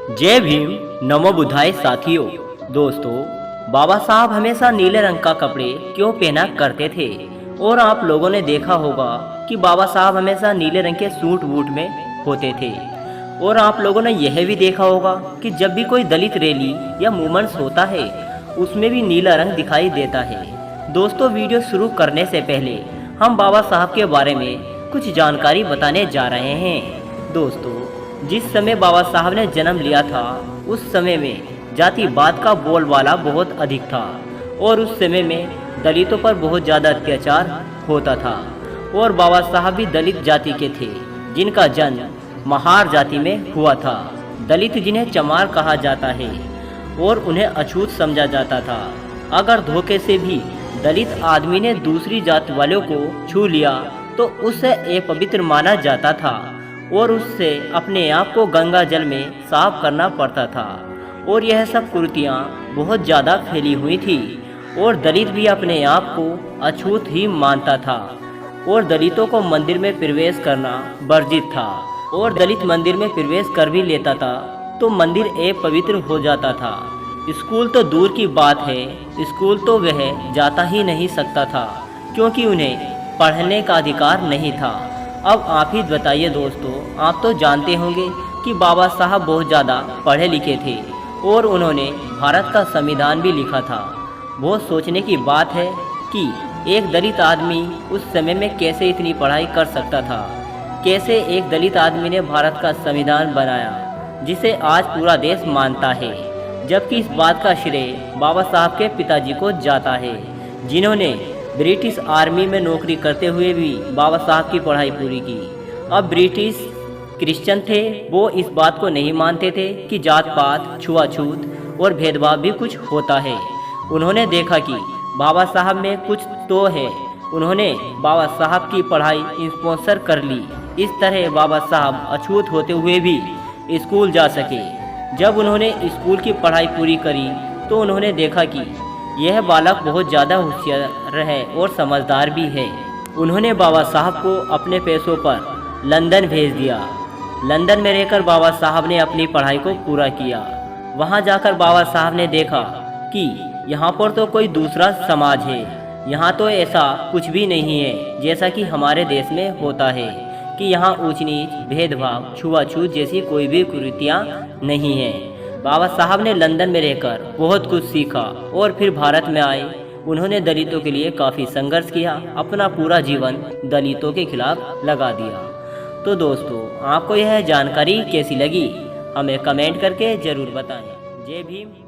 जय भीम। नमो बुद्धाय साथियों। दोस्तों, बाबा साहब हमेशा नीले रंग का कपड़े क्यों पहना करते थे? और आप लोगों ने देखा होगा कि बाबा साहब हमेशा नीले रंग के सूट बूट में होते थे। और आप लोगों ने यह भी देखा होगा कि जब भी कोई दलित रैली या मूवमेंट्स होता है उसमें भी नीला रंग दिखाई देता है। दोस्तों, वीडियो शुरू करने से पहले हम बाबा साहब के बारे में कुछ जानकारी बताने जा रहे हैं। दोस्तों, जिस समय बाबा साहब ने जन्म लिया था उस समय में जातिवाद का बोलबाला बहुत अधिक था और उस समय में दलितों पर बहुत ज़्यादा अत्याचार होता था। और बाबा साहब भी दलित जाति के थे जिनका जन्म महार जाति में हुआ था। दलित जिन्हें चमार कहा जाता है और उन्हें अछूत समझा जाता था। अगर धोखे से भी दलित आदमी ने दूसरी जात वालों को छू लिया तो उसे अपवित्र माना जाता था और उससे अपने आप को गंगा जल में साफ करना पड़ता था। और यह सब कुरीतियाँ बहुत ज़्यादा फैली हुई थी और दलित भी अपने आप को अछूत ही मानता था और दलितों को मंदिर में प्रवेश करना वर्जित था। और दलित मंदिर में प्रवेश कर भी लेता था तो मंदिर अपवित्र हो जाता था। स्कूल तो दूर की बात है, स्कूल तो वह जाता ही नहीं सकता था क्योंकि उन्हें पढ़ने का अधिकार नहीं था। अब आप ही बताइए दोस्तों, आप तो जानते होंगे कि बाबा साहब बहुत ज़्यादा पढ़े लिखे थे और उन्होंने भारत का संविधान भी लिखा था। बहुत सोचने की बात है कि एक दलित आदमी उस समय में कैसे इतनी पढ़ाई कर सकता था। कैसे एक दलित आदमी ने भारत का संविधान बनाया जिसे आज पूरा देश मानता है, जबकि इस बात का श्रेय बाबा साहब के पिताजी को जाता है जिन्होंने ब्रिटिश आर्मी में नौकरी करते हुए भी बाबा साहब की पढ़ाई पूरी की। अब ब्रिटिश क्रिश्चियन थे, वो इस बात को नहीं मानते थे कि जात पात, छुआछूत और भेदभाव भी कुछ होता है। उन्होंने देखा कि बाबा साहब में कुछ तो है। उन्होंने बाबा साहब की पढ़ाई स्पॉन्सर कर ली। इस तरह बाबा साहब अछूत होते हुए भी स्कूल जा सके। जब उन्होंने स्कूल की पढ़ाई पूरी करी तो उन्होंने देखा कि यह बालक बहुत ज़्यादा होशियार है और समझदार भी है। उन्होंने बाबा साहब को अपने पैसों पर लंदन भेज दिया। लंदन में रहकर बाबा साहब ने अपनी पढ़ाई को पूरा किया। वहां जाकर बाबा साहब ने देखा कि यहाँ पर तो कोई दूसरा समाज है, यहाँ तो ऐसा कुछ भी नहीं है जैसा कि हमारे देश में होता है कि यहाँ ऊंच नीच, भेदभाव, छुआछूत जैसी कोई भी कुरीतियाँ नहीं हैं। बाबा साहब ने लंदन में रहकर बहुत कुछ सीखा और फिर भारत में आए। उन्होंने दलितों के लिए काफ़ी संघर्ष किया, अपना पूरा जीवन दलितों के खिलाफ लगा दिया। तो दोस्तों, आपको यह जानकारी कैसी लगी हमें कमेंट करके ज़रूर बताएं। जय भीम।